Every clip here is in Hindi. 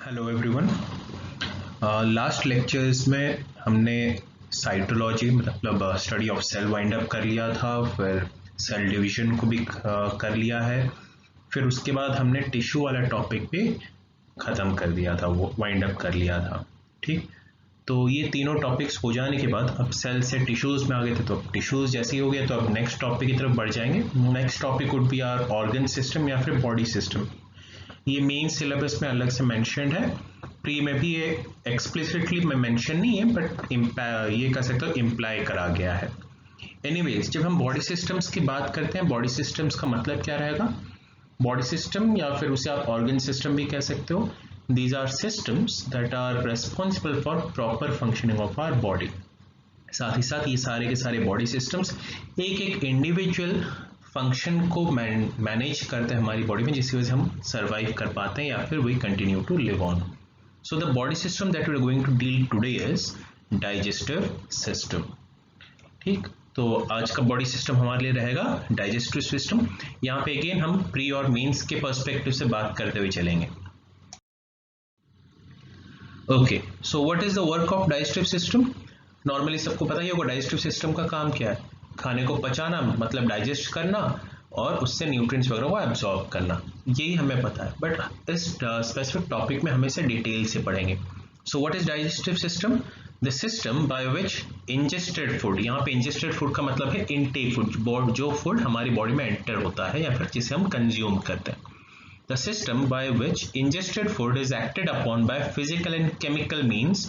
Hello everyone. लास्ट लेक्चर्स में हमने साइटोलॉजी मतलब study of cell wind up कर लिया था, फिर सेल डिवीजन को भी कर लिया है, फिर उसके बाद हमने टिश्यू वाला टॉपिक भी ख़त्म कर दिया था, वो वाइंड अप कर लिया था। ठीक, तो ये तीनों टॉपिक्स हो जाने के बाद अब सेल से टिश्यूज़ में आ गए थे, तो अब टिश्यूज़ जैसे ही हो गया तो अब नेक्स्ट टॉपिक की तरफ बढ़ जाएंगे। Next topic would be our organ system या फिर बॉडी सिस्टम। ये मेन सिलेबस में अलग से मेंशन्ड है, प्री में भी ये एक्सप्लिसिटली में मेंशन नहीं है, बट ये कह सकते हो इम्प्लाई करा गया है। एनीवेज, जब हम बॉडी सिस्टम्स की बात करते हैं, बॉडी सिस्टम्स का मतलब क्या रहेगा? बॉडी सिस्टम या फिर उसे आप ऑर्गन सिस्टम भी कह सकते हो। These are systems that are responsible for proper functioning of our body. साथ ही साथ ये सारे के सारे बॉडी सिस्टम्स एक एक इंडिविजुअल फंक्शन को मैनेज करते हैं हमारी बॉडी में, जिसकी वजह से हम सर्वाइव कर पाते हैं या फिर we continue to live on. So the body system that we are going to deal today is digestive system. ठीक, तो आज का बॉडी सिस्टम हमारे लिए रहेगा डाइजेस्टिव सिस्टम। यहाँ पे अगेन हम प्री और मेंस के पर्सपेक्टिव से बात करते हुए चलेंगे। Okay, so what is the work of digestive system? Normally सबको पता ही होगा डाइजेस्टिव सिस्टम का काम क्या है। खाने को पचाना मतलब डाइजेस्ट करना और उससे न्यूट्रिएंट्स वगैरह को एब्जॉर्ब करना, यही हमें पता है, बट इस स्पेसिफिक टॉपिक में हम इसे डिटेल से पढ़ेंगे। So what is digestive system? The system by which ingested food, यहाँ पे इंजेस्टेड फूड का मतलब है इनटेक फूड, जो फूड हमारी बॉडी में एंटर होता है या फिर जिसे हम कंज्यूम करते हैं। The system by which ingested food is acted upon by physical and chemical means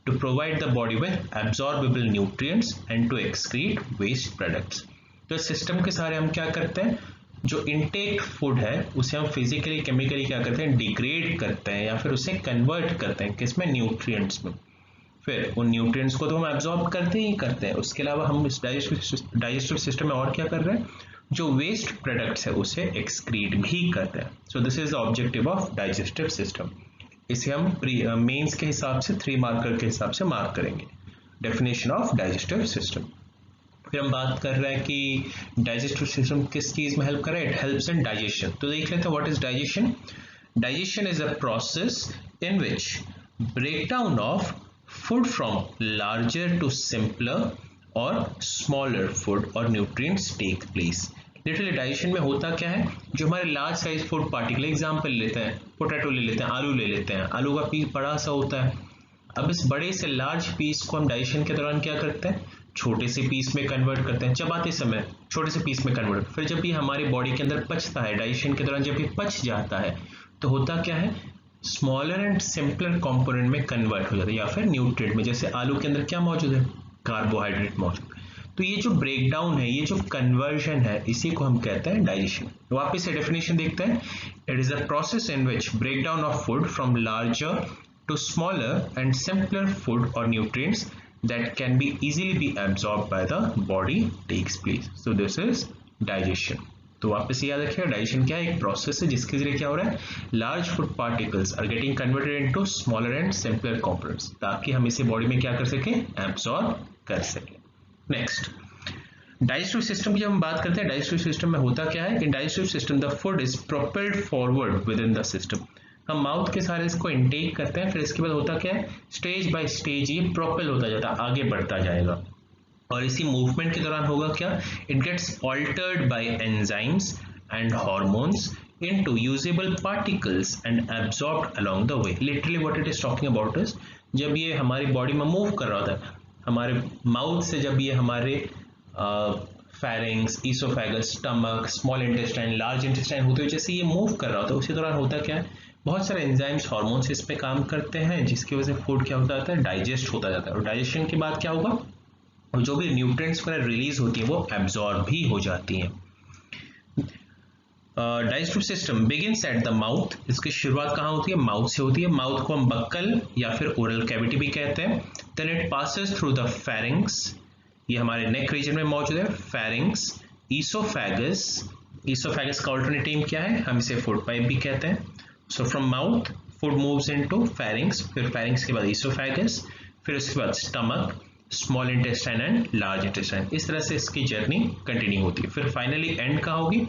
to provide the body with absorbable nutrients and to excrete waste products. तो सिस्टम के सारे हम क्या करते हैं, जो इनटेक फूड है उसे हम फिजिकली केमिकली क्या करते हैं, डिग्रेड करते हैं या फिर उसे कन्वर्ट करते हैं किसमें, न्यूट्रिएंट्स में। फिर उन न्यूट्रिएंट्स को तो हम एब्जॉर्ब करते ही करते हैं, उसके अलावा हम इस डाइजेस्टिव सिस्टम में और क्या कर रहे हैं, जो वेस्ट प्रोडक्ट्स है उसे एक्सक्रीट भी करते हैं। सो this is the objective of digestive system. इसे हम मेंस के हिसाब से 3 मार्कर के हिसाब से मार्क करेंगे। Definition of digestive system. फिर हम बात कर रहे हैं कि डाइजेस्टिव सिस्टम किस चीज में हेल्प कर रहा है, इट हेल्प्स इन डाइजेशन। तो देख लेते हैं what is digestion. Digestion is a process in which breakdown of food from larger to simpler और स्मॉलर फूड और nutrients take place. Literally digestion में होता क्या है, जो हमारे large size food particle, example लेते हैं पोटैटो ले लेते हैं, आलू ले लेते हैं, आलू का पीस बड़ा सा होता है। अब इस बड़े से लार्ज पीस को हम डाइजेशन के दौरान क्या करते हैं, छोटे से पीस में कन्वर्ट करते हैं, चबाते समय छोटे से पीस में कन्वर्ट। फिर जब ये हमारी बॉडी के अंदर पचता है, डाइजेशन के दौरान जब ये पच जाता है तो होता क्या है, स्मॉलर एंड सिंपलर कॉम्पोनेंट में कन्वर्ट हो जाता है या फिर न्यूट्रिएंट में। जैसे आलू के अंदर क्या मौजूद है, कार्बोहाइड्रेट मौजूद। तो ये जो ब्रेकडाउन है, ये जो कन्वर्जन है, इसी को हम कहते हैं डाइजेशन। वापस से डेफिनेशन देखते हैं। It is a process in which breakdown of food from larger to smaller and simpler food और nutrients that can be easily be absorb by the body takes place. So this is digestion. तो वापस याद रखिएगा, डाइजेशन क्या है, एक प्रोसेस है जिसके जरिए क्या हो रहा है, large food particles are getting converted into smaller and simpler components, ताकि हम इसे बॉडी में क्या कर सकें, एब्जॉर्ब कर सकें। नेक्स्ट, डाइजेस्टिव सिस्टम की जब हम बात करते हैं, डाइजेस्टिव सिस्टम में होता क्या है, in digestive system the food is propelled forward within the system. हम माउथ के सारे इसको इनटेक करते हैं, फिर इसके बाद होता क्या है, स्टेज बाय स्टेज ये प्रोपेल होता जाता है, आगे बढ़ता जाएगा। और इसी मूवमेंट के दौरान होगा क्या, it gets altered by enzymes and hormones into usable particles and absorbed along the way. Literally what it is talking about is, जब ये हमारी बॉडी में मूव कर रहा था, हमारे माउथ से जब ये हमारे pharynx, oesophagus, stomach, small intestine, large intestine होते हुए जैसे ये मूव कर रहा होता है, उसी दौरान होता क्या है, बहुत सारे एंजाइम्स, हार्मोन्स इस पे काम करते हैं, जिसकी वजह से फूड क्या होता जाता है, डाइजेस्ट होता जाता है। और डाइजेशन के बाद क्या होगा, और जो भी न्यूट्रिएंट्स वगैरह रिलीज होती है वो एब्जॉर्ब भी हो जाती हैं। Digestive system begins at the mouth. इसकी शुरुआत कहाँ होती है, माउथ से होती है। माउथ को हम बक्कल या फिर ओरल कैविटी भी कहते हैं। Then it passes through the pharynx, ये हमारे नेक रीजन में मौजूद है, फेरिंग्स, ईसोफेगस, ईसोफेगस का ऑल्टरनेट नेम क्या है, हम इसे फूड पाइप भी कहते हैं। So from mouth food moves into pharynx, फिर फेरिंग्स के बाद ईसोफेगस, फिर उसके बाद stomach, small intestine and large intestine. इस तरह से इसकी जर्नी कंटिन्यू होती है। फिर फाइनली एंड कहाँ होगी,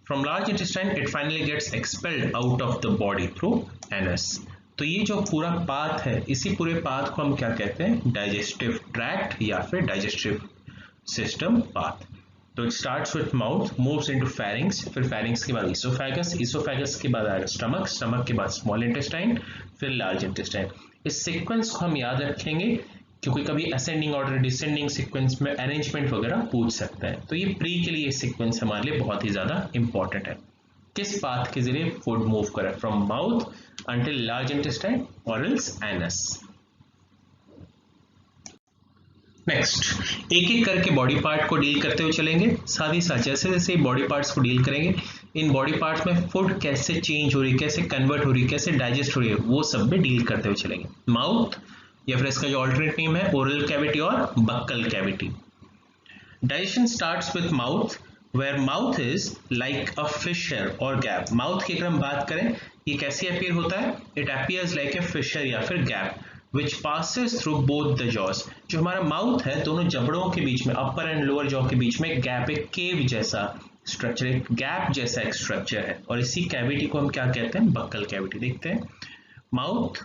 From large intestine, it finally gets expelled out of the body through anus. तो ये जो पूरा पाथ है, इसी पूरे पाथ को हम क्या कहते हैं, डाइजेस्टिव ट्रैक्ट या फिर डाइजेस्टिव सिस्टम पाथ। तो it starts with mouth, moves into pharynx, फिर फेरिंग्स के बाद इसोफेगस, इसोफेगस के बाद आएगा स्टमक, स्टमक के बाद स्मॉल इंटेस्टाइन, फिर लार्ज इंटेस्टाइन। इस सीक्वेंस को हम याद रखेंगे क्योंकि कभी असेंडिंग ऑर्डर डिसेंडिंग सीक्वेंस में अरेंजमेंट वगैरह पूछ सकता है। तो ये प्री के लिए सीक्वेंस हमारे लिए बहुत ही ज्यादा इंपॉर्टेंट है। किस पाथ के जरिए फूड मूव करे, from mouth until large intestine और एल्स एनस। नेक्स्ट, एक एक करके बॉडी पार्ट को डील करते हुए चलेंगे। साथ ही साथ जैसे जैसे बॉडी पार्ट्स को डील करेंगे, इन बॉडी पार्ट्स में फूड कैसे चेंज हो रही है, कैसे कन्वर्ट हो रही है, कैसे डाइजेस्ट हो रही है, वो सब भी डील करते हुए चलेंगे। माउथ या फिर इसका जो ऑल्टरनेट नेम है ओरल कैविटी और buccal cavity. Digestion starts with mouth where mouth is like a fissure और गैप। माउथ की अगर हम बात करें, ये कैसे अपीयर होता है, it appears like a fissure या फिर gap which passes through both the jaws। जो हमारा माउथ है, दोनों जबड़ों के बीच में, अपर एंड लोअर जॉ के बीच में गैप, एक केव जैसा स्ट्रक्चर, एक गैप जैसा एक स्ट्रक्चर है, और इसी कैविटी को हम क्या कहते हैं, बक्कल कैविटी। देखते हैं, mouth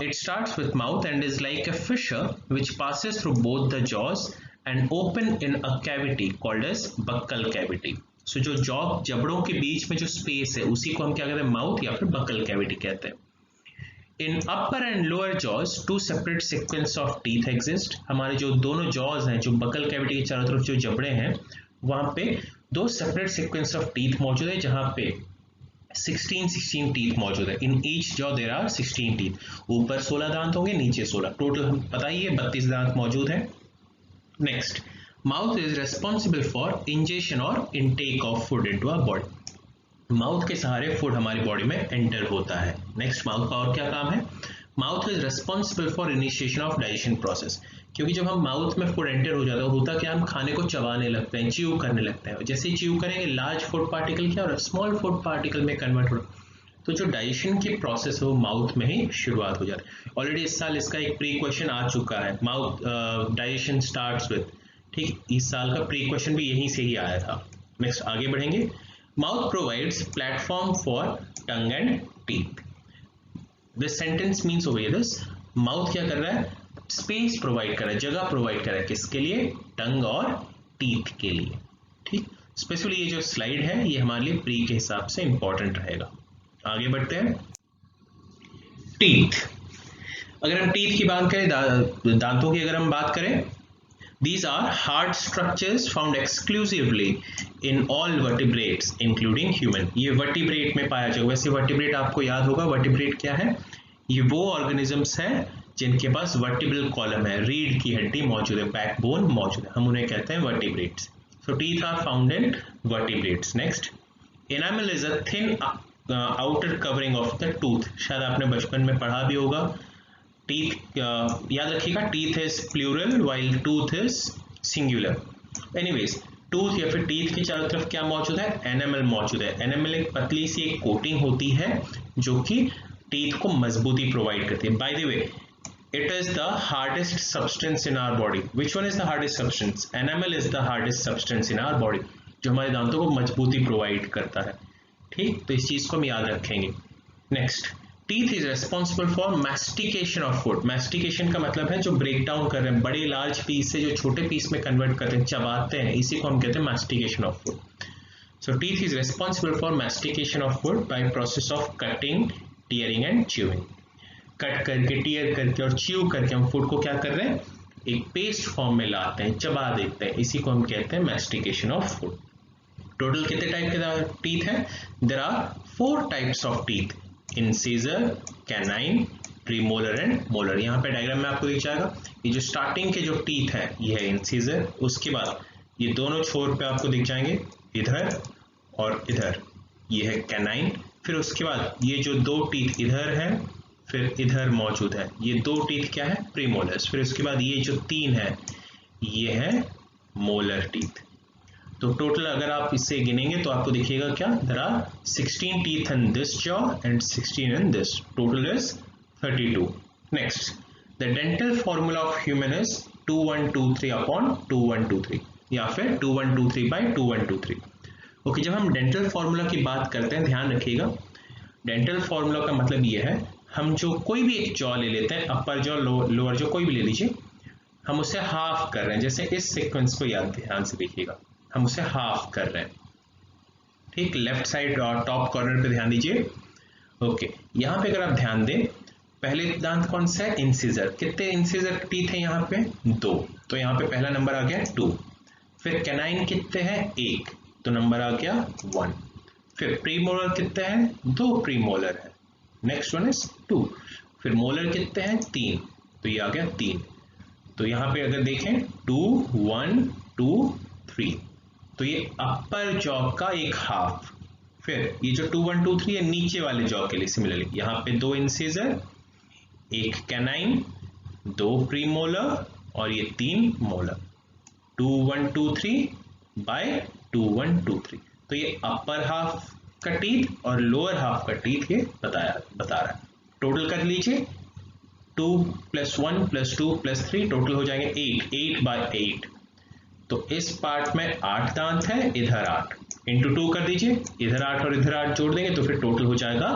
it starts with mouth and is like a fissure which passes through both the jaws and open in a cavity called as buccal cavity। so जो जॉ जबड़ों के बीच में जो स्पेस है, उसी को हम क्या कहते हैं, माउथ या फिर बक्कल कैविटी कहते हैं। In upper and lower jaws, two separate sequence of teeth exist। हमारे जो दोनों जॉज हैं, जो बकल कैविटी के चारों तरफ जो जबड़े हैं, वहां पे दो सेपरेट सीक्वेंस ऑफ टीथ मौजूद है, जहां पे 16 टीथ मौजूद है। In each jaw there are 16 teeth. ऊपर 16 दांत होंगे, नीचे 16, टोटल हम पता ही है 32 दांत मौजूद है। Next, mouth is responsible for ingestion और intake of food into our body. Mouth के सहारे फूड हमारी बॉडी में एंटर होता है। नेक्स्ट, माउथ का और क्या काम है, mouth is responsible for initiation of digestion process. क्योंकि जब हम माउथ में फूड एंटर हो जाता है, होता क्या, हम खाने को चबाने लगते हैं, च्यू करने लगते हैं। जैसे च्यू करेंगे, लार्ज फूड पार्टिकल क्या हो रहा है, स्मॉल फूड पार्टिकल में कन्वर्ट हो रहा है। तो जो डाइजेशन की प्रोसेस है वो माउथ में ही शुरुआत हो जाती है। ऑलरेडी इस साल इसका एक प्री क्वेश्चन आ चुका है, माउथ डाइजेशन स्टार्ट्स विद, ठीक, इस साल का प्री क्वेश्चन भी यहीं से ही आया था। नेक्स्ट, आगे बढ़ेंगे। Mouth provides platform for tongue and teeth। This sentence means over here this mouth क्या कर रहा है, स्पेस प्रोवाइड कर रहा है, जगह प्रोवाइड कर रहा है, किसके लिए, टंग और टीथ के लिए। ठीक, स्पेशली ये जो स्लाइड है ये हमारे लिए प्री के हिसाब से इंपॉर्टेंट रहेगा। आगे बढ़ते हैं। टीथ, अगर हम टीथ की बात करें, दांतों की अगर हम बात करें, these are hard structures found exclusively in all vertebrates including human। ये वर्टिब्रेट में पाया जाएगा। वैसे वर्टिब्रेट आपको याद होगा, वर्टिब्रेट क्या है, ये वो ऑर्गेनिजम्स हैं जिनके पास वर्टिब्रल कॉलम है, रीढ़ की हड्डी मौजूद है, बैकबोन मौजूद है, हम उन्हें कहते हैं vertebrates. so teeth are found in vertebrates। next, enamel is a thin outer covering of the tooth। शायद आपने बचपन में पढ़ा भी होगा। टीथ याद रखिएगा, teeth is plural while tooth is singular. Anyways, tooth या फिर टीथ के चारों तरफ क्या मौजूद है, एनामल मौजूद है। एनामल एक पतली सी एक कोटिंग होती है जो कि टीथ को मजबूती प्रोवाइड करती है। By the way, it is the hardest substance in our body. Which one is the hardest substance, enamel is the hardest substance in our body, जो हमारे दांतों को मजबूती प्रोवाइड करता है। ठीक, तो इस चीज को हम याद रखेंगे। Next, teeth is responsible for mastication of food. Mastication का मतलब है जो ब्रेक डाउन कर रहे हैं, बड़े लार्ज पीस से जो छोटे पीस में कन्वर्ट करते हैं, चबाते हैं, इसी को हम कहते हैं mastication of food. So teeth is responsible for mastication of food by process of cutting, tearing and chewing. Cut करके, टीयर करके और च्यू करके हम फूड को क्या कर रहे हैं, एक पेस्ट फॉर्म में लाते हैं, चबा देते हैं, इसी को हम कहते हैं मैस्टिकेशन ऑफ फूड। टोटल कितने टाइप के टीथ हैं, there are 4 types of teeth, incisor, canine, premolar and molar. यहाँ पे डायग्राम में आपको दिख जाएगा, ये जो स्टार्टिंग के जो टीथ है ये है इंसिजर, उसके बाद ये दोनों छोर पे आपको दिख जाएंगे, इधर और इधर, ये है कैनाइन। फिर उसके बाद ये जो 2 टीथ इधर है, फिर इधर मौजूद है, ये 2 टीथ क्या है, प्रीमोलर्स। फिर उसके बाद ये जो 3 है ये है मोलर टीथ। तो टोटल अगर आप इससे गिनेंगे तो आपको दिखेगा क्या, there are 16 teeth in this jaw and 16 in this, total is 32। Next, the dental formula of human is 2123 upon 2123 या फिर 2123 बाय 2123। ओके, जब हम डेंटल फॉर्मूला की बात करते हैं, ध्यान रखिएगा, डेंटल फॉर्मूला का मतलब ये है, हम जो कोई भी एक जॉ ले लेते हैं, अपर जॉ लोअर जॉ कोई भी ले लीजिए, हम उसे हाफ कर रहे हैं। जैसे इस सीक्वेंस को याद ध्यान से देखिएगा, हम उसे हाफ कर रहे हैं। ठीक, लेफ्ट साइड और टॉप कॉर्नर पे ध्यान दीजिए। ओके, यहाँ पे अगर आप ध्यान दें, पहले दांत कौन सा है? इंसिजर। कितने इंसिजर टीथ है यहाँ पे? 2, तो यहाँ पे पहला नंबर आ गया 2। फिर कैनाइन कितने हैं? 1, तो नंबर आ गया 1। फिर प्रीमोलर कितने हैं? 2 प्रीमोलर है, नेक्स्ट वन इज 2। फिर मोलर कितने हैं? 3, तो ये आ गया 3। तो यहाँ पे अगर देखें 2 1 2 3, तो ये अपर जॉ का एक हाफ। फिर ये जो 2 1 2 3 है नीचे वाले जॉ के लिए सिमिलरली यहाँ पे 2 इंसिजर, 1 कैनाइन, 2 प्रीमोलर और ये 3 मोलर। 2 1 2 3 बाय 2 1 2 3, तो ये अपर हाफ का टीथ और लोअर हाफ का टीथ ये बता रहा है। टोटल कर लीजिए, 2 + 1 + 2 + 3 टोटल हो जाएंगे 8, 8 बाय 8। तो इस पार्ट में 8 दांत है, इधर 8 इंटू 2 कर दीजिए, इधर 8 और इधर 8 जोड़ देंगे तो फिर टोटल हो जाएगा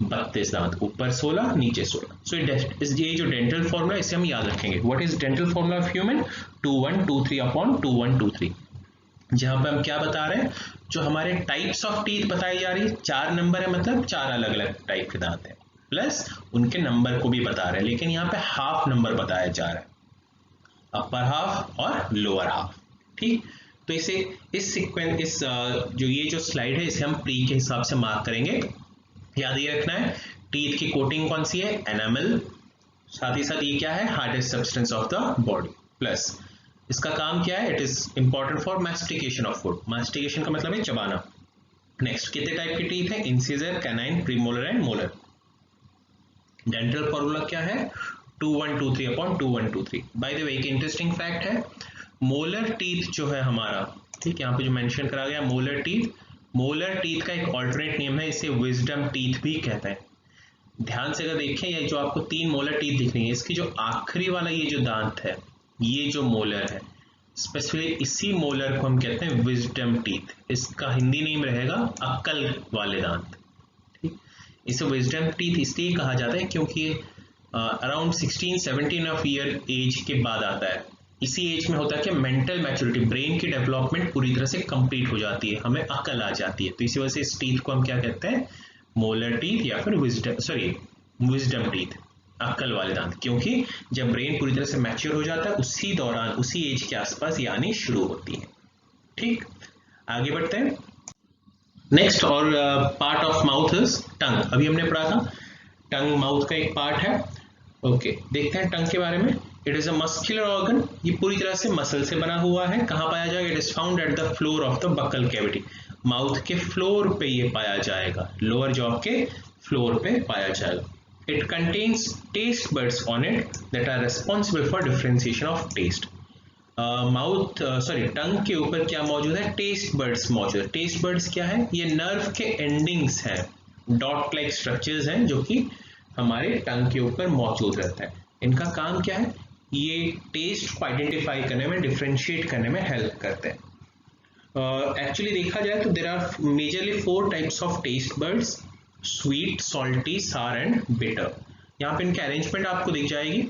32 दांत, ऊपर 16 नीचे 16। सो ये जो डेंटल फॉर्मूला इसे हम याद रखेंगे। What is dental formula of human? 2123 upon 2123। जहां पे हम क्या बता रहे हैं, जो हमारे टाइप्स ऑफ टीथ बताई जा रही है, 4 नंबर है, मतलब 4 अलग अलग टाइप के दांत हैं, प्लस उनके नंबर को भी बता रहे हैं, लेकिन यहाँ पे हाफ नंबर बताया जा रहा है, अपर हाफ और लोअर हाफ। ठीक, तो इसे इस सीक्वेंस जो ये जो स्लाइड है इसे हम प्री के हिसाब से मार्क करेंगे। याद ये रखना है, टीथ की कोटिंग कौन सी है? एनामल। साथ ही साथ ये क्या है? Hardest substance of the body. Plus इसका काम क्या है? It is important for mastication of food. Mastication का मतलब है चबाना। नेक्स्ट, कितने टाइप की टीथ है? Incisor, canine, premolar and molar. Dental formula क्या है? 2123 अपॉन 2123। बाय द वे, एक इंटरेस्टिंग फैक्ट है, मोलर टीथ जो है हमारा, ठीक, यहाँ पे जो मेंशन करा गया मोलर टीथ का एक ऑल्टरनेट नेम है, इसे विजडम टीथ भी कहते हैं। ध्यान से अगर देखें, ये जो आपको 3 मोलर टीथ दिख रही है, इसकी जो आखिरी वाला ये जो दांत है, ये जो मोलर है, स्पेशली इसी मोलर को हम कहते हैं विजडम टीथ। इसका हिंदी नेम रहेगा अक्ल वाले दांत। ठीक, इसे विजडम टीथ इसलिए कहा जाता है क्योंकि अराउंड 16-17 ऑफ ईयर एज के बाद आता है। इसी एज में होता है कि मेंटल मैच्योरिटी, ब्रेन की डेवलपमेंट पूरी तरह से कंप्लीट हो जाती है, हमें अक्ल आ जाती है। तो इसी वजह से इस टीथ को हम क्या कहते हैं? मोलर टीथ या फिर विजडम टीथ, अक्ल वाले दांत। क्योंकि जब ब्रेन पूरी तरह से मैच्योर हो जाता है, उसी दौरान, उसी एज के आसपास ये आनी शुरू होती है। ठीक, आगे बढ़ते हैं। नेक्स्ट और part of mouth is tongue. अभी हमने पढ़ा था टंग माउथ का एक पार्ट है। ओके, देखते हैं टंग के बारे में। It is a muscular organ, ये पूरी तरह से मसल से बना हुआ है। कहाँ पाया जाएगा? It is found at the floor of the buccal cavity, mouth के फ्लोर पे ये पाया जाएगा, लोअर जॉ के फ्लोर पे पाया जाएगा। It contains taste buds on it that are responsible for differentiation of taste. Tongue के ऊपर क्या मौजूद है? टेस्ट बड्स मौजूद है। टेस्ट बड्स क्या है? ये नर्व के एंडिंग्स हैं, डॉट लाइक स्ट्रक्चर्स हैं जो कि हमारे टंग के ऊपर मौजूद रहता है। इनका काम क्या है? ये टेस्ट को आइडेंटिफाई करने में, डिफरेंशिएट करने में हेल्प करते हैं। एक्चुअली देखा जाए तो there are majorly 4 types of taste buds: sweet, salty, sour and bitter. यहाँ पे इनकी अरेंजमेंट आपको दिख जाएगी।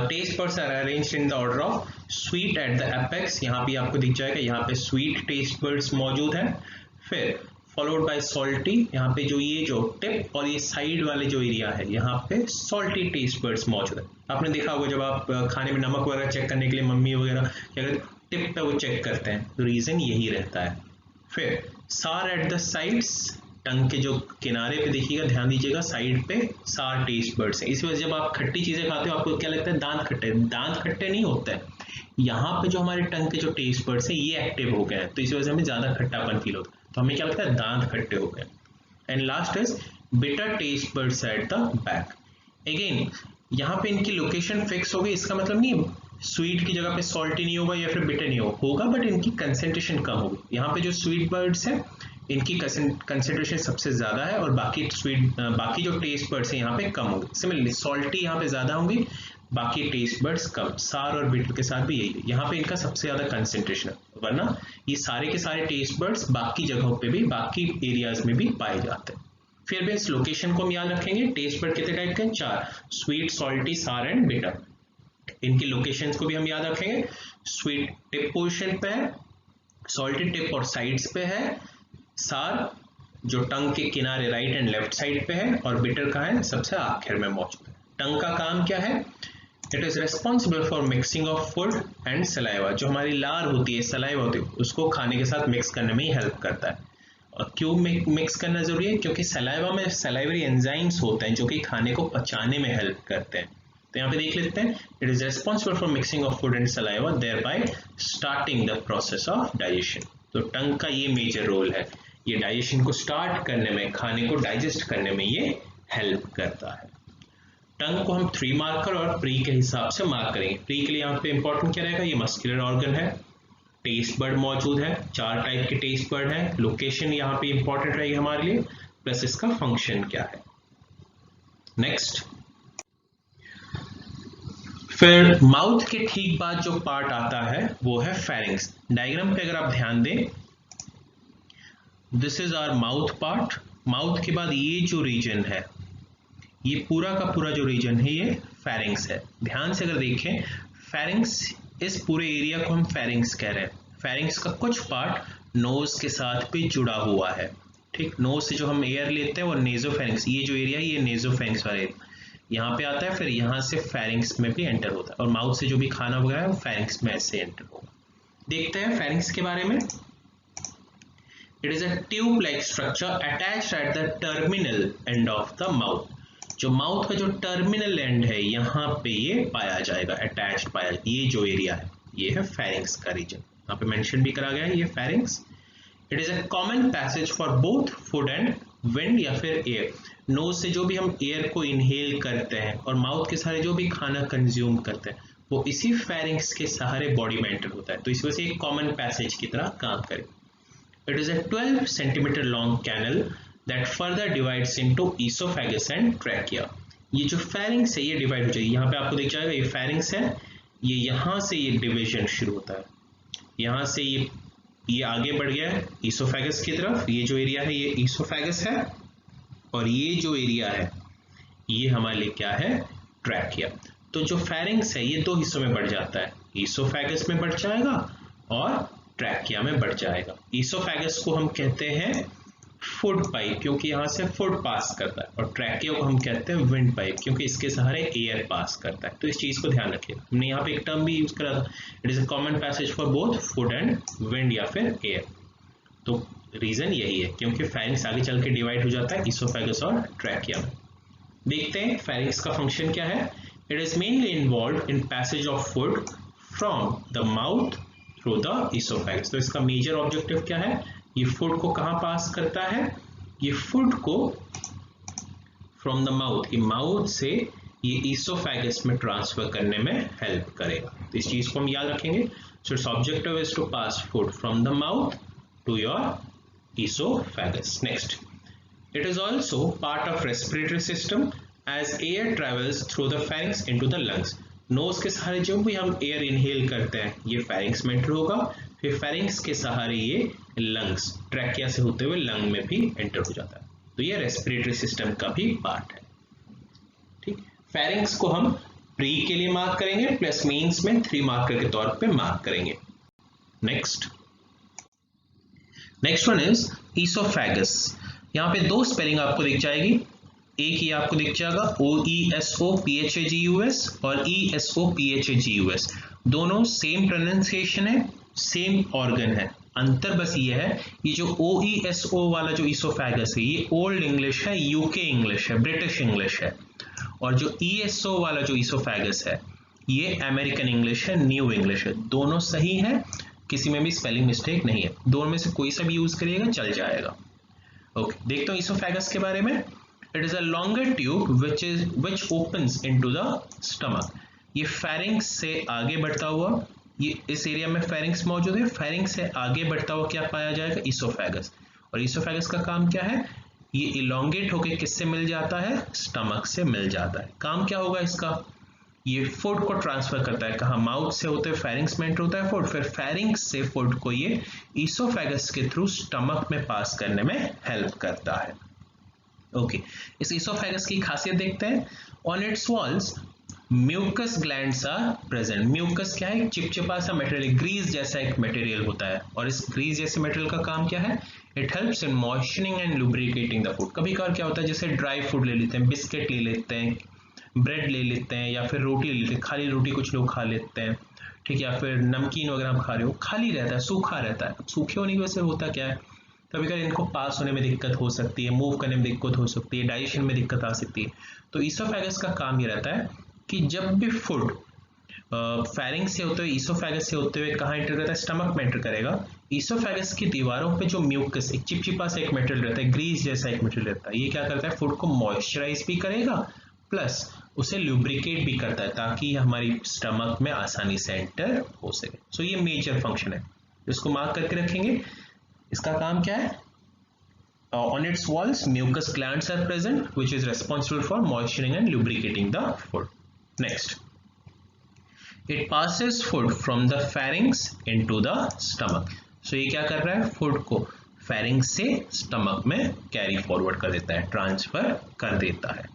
Taste buds are arranged in the order of sweet at the apex, यहाँ पे आपको दिख जाएगा, यहाँ पे स्वीट टेस्ट बड्स मौजूद है। फिर फॉलोड बाय सॉल्टी, यहाँ पे जो ये जो टिप और ये साइड वाले जो एरिया है, यहाँ पे सॉल्टी टेस्ट बड्स मौजूद है। आपने देखा होगा जब आप खाने में नमक वगैरह चेक करने के लिए मम्मी वगैरह क्या करते हैं, टिप पे वो चेक करते हैं, तो रीजन यही रहता है। फिर सार एट द साइड्स, टंग के जो किनारे पे देखिएगा, ध्यान दीजिएगा, साइड पे सार टेस्ट बड्स है। इसी वजह जब आप खट्टी चीजें खाते हो आपको क्या लगता है? दांत खट्टे। दांत खट्टे नहीं होते हैं, यहाँ पे जो हमारे टंग के जो टेस्ट बड्स है ये एक्टिव हो गए हैं, तो इसी वजह से हमें ज्यादा खट्टापन फील होता है, तो हमें क्या लगता है? दांत खट्टे हो गए। And last is bitter taste buds at the back. Again यहाँ पे इनकी लोकेशन फिक्स होगी, इसका मतलब नहीं स्वीट की जगह पे सॉल्टी नहीं होगा या फिर बिटर नहीं होगा, बट इनकी कंसेंट्रेशन कम होगी। यहाँ पे जो स्वीट बर्ड्स है इनकी कंसेंट्रेशन सबसे ज्यादा है और बाकी जो टेस्ट बर्ड्स है यहाँ पे कम होंगे। सिमिलरली सॉल्टी यहाँ पे ज्यादा होंगी, बाकी टेस्ट बर्ड्स कम। सार और बिटर के साथ भी यही है, यहाँ पे इनका सबसे ज्यादा कंसेंट्रेशन है, वरना ये सारे के सारे टेस्ट बर्ड्स बाकी जगहों पे भी, बाकी एरियाज में भी पाए जाते हैं। फिर भी इस लोकेशन को हम याद रखेंगे। टेस्ट बड कितने टाइप के हैं? 4, sweet, salty, sour and bitter. इनकी लोकेशंस को भी हम याद रखेंगे। स्वीट टिप पोजीशन पे है, सॉल्टी टिप और साइड्स पे है, सार जो टंग के किनारे राइट एंड लेफ्ट साइड पे है, और बिटर कहाँ है? सबसे आखिर में मौजूद है। टंग का काम क्या है? It is responsible for mixing of food and saliva. जो हमारी लार होती है, सलाइवा होती है, उसको खाने के साथ मिक्स करने में ही हेल्प करता है। और क्यों मिक्स करना जरूरी है? क्योंकि सलाइवा में सलाइवरी एंजाइम्स होते हैं जो कि खाने को पचाने में हेल्प करते हैं। तो यहाँ पे देख लेते हैं, it is responsible for mixing of food and saliva thereby starting the process of digestion. तो टंग का ये मेजर रोल है, ये डाइजेशन को स्टार्ट करने में, खाने को डाइजेस्ट करने में ये हेल्प करता है। टंग को हम 3 मार्कर और प्री के हिसाब से मार्क करेंगे। प्री के लिए यहाँ पे इंपॉर्टेंट क्या रहेगा? ये मस्कुलर ऑर्गन है, टेस्ट बर्ड मौजूद है, 4 टाइप के टेस्ट बर्ड है, लोकेशन यहाँ पे इंपॉर्टेंट रहेगी हमारे लिए, प्लस इसका फंक्शन क्या है। नेक्स्ट, फिर माउथ के ठीक बाद जो पार्ट आता है वो है फेरिंग्स। डायग्राम पे अगर आप ध्यान दें, this is our mouth part. Mouth के बाद ये जो रीजन है, ये पूरा का पूरा जो रीजन है ये फेरिंग्स है। ध्यान से अगर देखें, फेरिंग्स, इस पूरे एरिया को हम फेरिंग्स कह रहे हैं। फेरिंग्स का कुछ पार्ट नोज के साथ भी जुड़ा हुआ है, ठीक। नोज से जो हम एयर लेते हैं वो नेजोफेरिंग्स, ये जो एरिया है ये नेजोफेरिंग्स वाला एरिया यहाँ पे आता है, फिर यहाँ से फेरिंग्स में भी एंटर होता है, और माउथ से जो भी खाना वगैरह है वो फेरिंग्स में ऐसे एंटर होगा। देखते हैं फेरिंग्स के बारे में। It is a tube like structure attached at the terminal end of the mouth. जो माउथ का जो टर्मिनल एंड है यहाँ पे ये पाया जाएगा, अटैच्ड पाया, ये जो एरिया है ये है फेरिंग्स का रीजन। यहाँ पे मेंशन भी करा गया है ये pharynx. It is a common passage for both food and wind या फिर एयर। नोज से जो भी हम एयर को इनहेल करते हैं और माउथ के सहारे जो भी खाना कंज्यूम करते हैं वो इसी फेरिंग्स के सहारे बॉडी में एंटर होता है, तो इस वजह से एक कॉमन पैसेज की तरह काम करे। It is a 12 centimetre long canal that further divides into esophagus and trachea। ये जो फेरिंग्स है ये डिवाइड हो जाएगी, यहाँ पे आपको दिख जाएगा ये फेरिंग्स है, ये यहाँ से ये डिवीजन शुरू होता है, यहाँ से ये आगे बढ़ गया है ईसोफेगस की तरफ। ये जो एरिया है ये ईसोफेगस है, और ये जो एरिया है ये हमारे लिए क्या है? ट्रैकिया। तो जो फेरिंग्स है ये 2 हिस्सों में बढ़ जाता है, ईसोफेगस में बढ़ जाएगा और ट्रैकिया में बढ़ जाएगा। ईसोफेगस को हम कहते हैं फूड पाइप, क्योंकि यहाँ से फूड पास करता है, और ट्रैकिया को हम कहते हैं विंड पाइप, क्योंकि इसके सहारे एयर पास करता है। तो इस चीज को ध्यान रखिए, हमने यहाँ पे एक टर्म भी यूज करा था, it is a common passage for both food and wind या फिर एयर। तो रीजन यही है, क्योंकि फेरिंग्स आगे चल के डिवाइड हो जाता है ईसोफेगस और ट्रैकिया में। देखते हैं फेरिंग्स का फंक्शन क्या है। It is mainly involve in passage of food from the mouth through the oesophagus. तो इसका मेजर ऑब्जेक्टिव क्या है? ये फूड को कहाँ पास करता है? ये फूड को फ्रॉम द माउथ, ये माउथ से ये ईसोफेगस में ट्रांसफर करने में हेल्प करेगा। तो इस चीज को हम याद रखेंगे। So its objective is to pass food from the mouth to your oesophagus. Next, it is also part of respiratory system as air travels through the pharynx into the lungs. Nose के सहारे जो भी हम एयर इनहेल करते हैं ये फेरिंग्स में एंटर होगा, फिर फेरिंग्स के सहारे ये लंग्स, ट्रैकिया से होते हुए लंग में भी एंटर हो जाता है। तो ये रेस्पिरेटरी सिस्टम का भी पार्ट है, ठीक। फेरिंग्स को हम प्री के लिए मार्क करेंगे, प्लस मीन्स में 3 मार्कर के तौर पे मार्क करेंगे। Next one is oesophagus. यहाँ पे 2 स्पेलिंग आपको दिख जाएगी, एक ही आपको दिख जाएगा OESOPHAGUS और ESOPHAGUS। दोनों सेम प्रोनाउंसिएशन है, सेम ऑर्गन है, अंतर बस ये है, ये जो OESO वाला जो ईसोफेगस है ये ओल्ड इंग्लिश है, यूके इंग्लिश है, ब्रिटिश इंग्लिश है, और जो ESO वाला जो ईसोफेगस है ये अमेरिकन इंग्लिश है, न्यू इंग्लिश है। दोनों सही है, किसी में भी स्पेलिंग मिस्टेक नहीं है, दोनों में से कोई सा भी यूज करिएगा चल जाएगा। ओके, देखते हो ईसोफेगस के बारे में। It is a longer tube which opens into the stomach. ये फेरिंग्स से आगे बढ़ता हुआ, ये इस एरिया में फेरिंग्स मौजूद है, फेरिंग्स से आगे बढ़ता हुआ क्या पाया जाएगा? ईसोफेगस। और ईसोफेगस का काम क्या है? ये इलोंगेट होकर किससे मिल जाता है? स्टमक से मिल जाता है। काम क्या होगा इसका? ये फूड को ट्रांसफर करता है, कहाँ? माउथ से होते हुए फेरिंग्स में एंटर होता है फूड, फिर फेरिंग्स से फूड को ये ईसोफेगस के थ्रू स्टमक में पास करने में हेल्प करता है। ओके, इस इसोफेगस की खासियत देखते हैं। On its walls mucus glands are present. Mucus क्या है? एक चिपचिपा सा मटेरियल, ग्रीस जैसा एक मटेरियल होता है, और इस ग्रीस जैसे मटेरियल का काम क्या है? It helps in moistening and lubricating the food. कभी कभार क्या होता है, जैसे ड्राई फूड ले लेते हैं, बिस्किट ले लेते हैं, ब्रेड ले लेते हैं, या फिर रोटी ले लेते हैं, खाली रोटी कुछ लोग खा लेते हैं, ठीक है, या फिर नमकीन वगैरह आप खा रहे हो, खाली रहता है, सूखा रहता है। अब सूखे होने की वजह से होता क्या है, कभी कभी इनको पास होने में दिक्कत हो सकती है, मूव करने में दिक्कत हो सकती है, डाइजेशन में दिक्कत आ सकती है। तो इसोफेगस का काम ये रहता है कि जब भी फूड फेरिंग से होते हुए, इसोफेगस से होते हुए कहाँ एंटर करता है? स्टमक में एंटर करेगा। इसोफेगस की दीवारों पे जो म्यूकस, एक चिपचिपा सा एक मटेरियल रहता है, ग्रीस जैसा एक मटेरियल रहता है, ये क्या करता है? फूड को मॉइस्चराइज भी करेगा, प्लस उसे लुब्रिकेट भी करता है, ताकि हमारी स्टमक में आसानी से एंटर हो सके। सो ये मेजर फंक्शन है, इसको मार्क करके रखेंगे। इसका काम क्या है? On its walls, mucus glands are present, which is responsible for moisturizing and lubricating the food. Next, it passes food from the pharynx into the stomach. So ये क्या कर रहा है? फूड को pharynx से स्टमक में कैरी फॉरवर्ड कर देता है, ट्रांसफर कर देता है।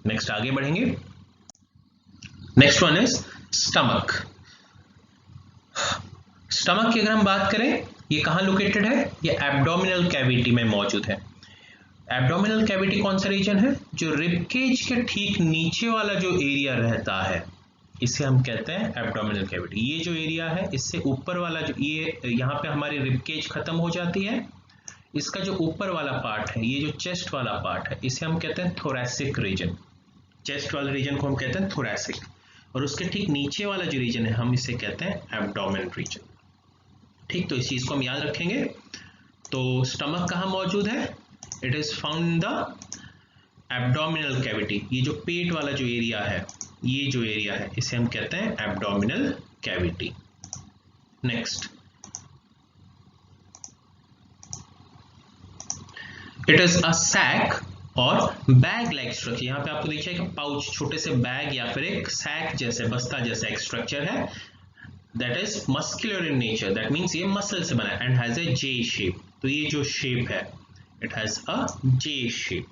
नेक्स्ट आगे बढ़ेंगे। Next one is stomach. Stomach की अगर हम बात करें, ये कहाँ लोकेटेड है? ये एब्डोमिनल कैविटी में मौजूद है। एब्डोमिनल कैविटी कौन सा रीजन है? जो रिबकेज के ठीक नीचे वाला जो एरिया रहता है, इसे हम कहते हैं एब्डोमिनल कैविटी। ये जो एरिया है, इससे ऊपर वाला जो ये यहाँ पे हमारी रिबकेज खत्म हो जाती है, इसका जो ऊपर वाला पार्ट है, ये जो चेस्ट वाला पार्ट है, इसे हम कहते हैं थोरैसिक रीजन। चेस्ट वाले रीजन को हम कहते हैं थोरैसिक, और उसके ठीक नीचे वाला जो रीजन है, हम इसे कहते हैं एब्डोमेन रीजन। ठीक, तो इस चीज को हम याद रखेंगे। तो स्टमक कहाँ मौजूद है? It is found in the abdominal cavity. ये जो पेट वाला जो एरिया है, ये जो एरिया है, इसे हम कहते हैं abdominal cavity. Next, it is a sac और बैग लाइक स्ट्रक्चर। यहाँ पे आपको देखिए एक पाउच, छोटे से बैग या फिर एक सैक जैसे, बस्ता जैसा एक स्ट्रक्चर है। That is muscular in nature, that means ये मसल से बना है, and has a J shape. तो ये जो शेप है, it has a J shape.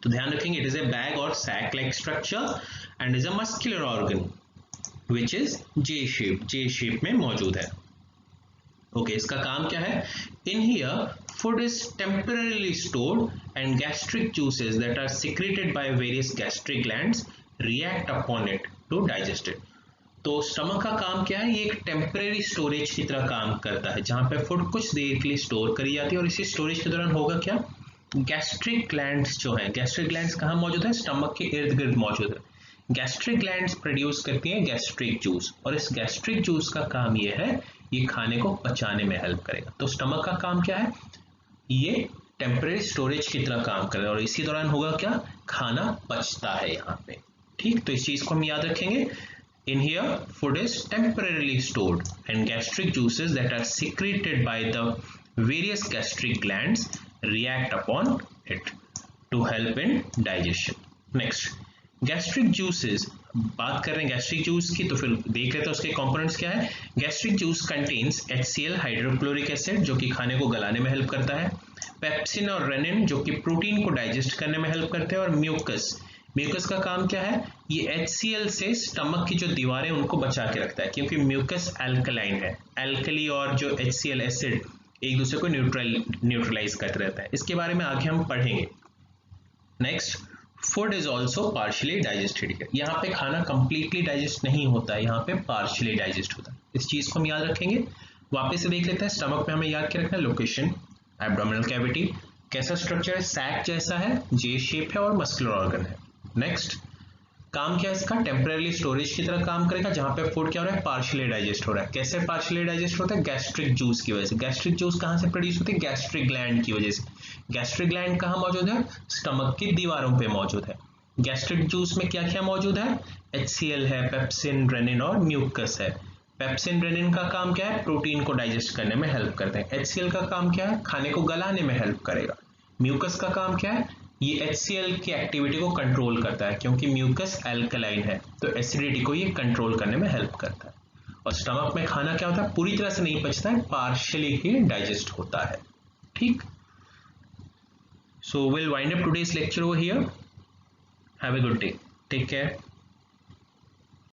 तो ध्यान रखेंगे, इट इज ए बैग और sac like structure and is a muscular organ which is J shape में मौजूद है। ओके, इसका काम क्या है? In here food is temporarily stored and gastric juices that are secreted by various gastric glands react upon it to digest it. तो स्टमक का काम क्या है? ये एक टेम्परेरी स्टोरेज की तरह काम करता है, जहां पे फूड कुछ देर के लिए स्टोर करी जाती है, और इसी स्टोरेज के दौरान होगा क्या? गैस्ट्रिक ग्लैंड्स जो है, गैस्ट्रिक ग्लैंड्स कहाँ मौजूद है? स्टमक के इर्द गिर्द मौजूद है। गैस्ट्रिक ग्लैंड्स प्रोड्यूस करती हैं गैस्ट्रिक जूस, और इस गैस्ट्रिक जूस का काम ये है, ये खाने को पचाने में हेल्प करेगा। तो स्टमक का काम क्या है? ये टेम्परेरी स्टोरेज की तरह काम कर रहा है, और इसी दौरान होगा क्या? खाना पचता है यहाँ पे। ठीक, तो इस चीज को हम याद रखेंगे। In here food is temporarily stored and gastric juices that are secreted by the various gastric glands react upon it to help in digestion. Next, gastric juices, बात कर रहे हैं गैस्ट्रिक जूस की, तो फिर देख लेते हैं उसके कंपोनेंट्स क्या है। Gastric juice contains HCl hydrochloric acid, जो कि खाने को गलाने में हेल्प करता है, पेप्सिन और रेनिन, जो कि प्रोटीन को डाइजेस्ट करने में हेल्प करते हैं, और म्यूकस। म्यूकस का काम क्या है? ये HCl से स्टमक की जो दीवारें उनको बचा के रखता है, क्योंकि म्यूकस एल्कलाइन है। एल्कली और जो HCl एसिड एक दूसरे को न्यूट्रलाइज करते रहता है। इसके बारे में आगे हम पढ़ेंगे। Next, food is also partially digested. यहाँ पे खाना कंप्लीटली डाइजेस्ट नहीं होता है, यहाँ पे पार्शियली डाइजेस्ट होता है। इस चीज को हम याद रखेंगे। वापस से देख लेते हैं। स्टमक में हमें याद क्या रखना है? लोकेशन, एब्डोमिनल कैविटी, कैसा स्ट्रक्चर है? सैक जैसा है, जे शेप है, और मस्कुलर ऑर्गन है। नेक्स्ट, काम क्या है इसका? टेम्परेरी स्टोरेज की तरह काम करेगा, जहां पे फूड क्या हो रहा है? पार्शियली डाइजेस्ट हो रहा है। कैसे पार्शियली डाइजेस्ट होता है? गैस्ट्रिक जूस की वजह से। गैस्ट्रिक जूस कहां से प्रोड्यूस होती है? गैस्ट्रिक ग्लैंड की वजह से। गैस्ट्रिक ग्लैंड कहां मौजूद है? स्टमक की दीवारों पे मौजूद है। गैस्ट्रिक जूस में क्या क्या मौजूद है? HCl है, पेप्सिन, रेनिन और म्यूकस है। पेप्सिन, रेनिन का काम क्या है? प्रोटीन को डाइजेस्ट करने में हेल्प करते हैं। HCl का काम क्या है? खाने को गलाने में हेल्प करेगा। म्यूकस का काम क्या है? ये HCl की एक्टिविटी को कंट्रोल करता है, क्योंकि म्यूकस एल्कलाइन है, तो एसिडिटी को ये कंट्रोल करने में हेल्प करता है। और स्टमक में खाना क्या होता है? पूरी तरह से नहीं पचता है, पार्शियली ही डाइजेस्ट होता है। ठीक, So we'll wind up today's lecture over here. Have a good day. Take care.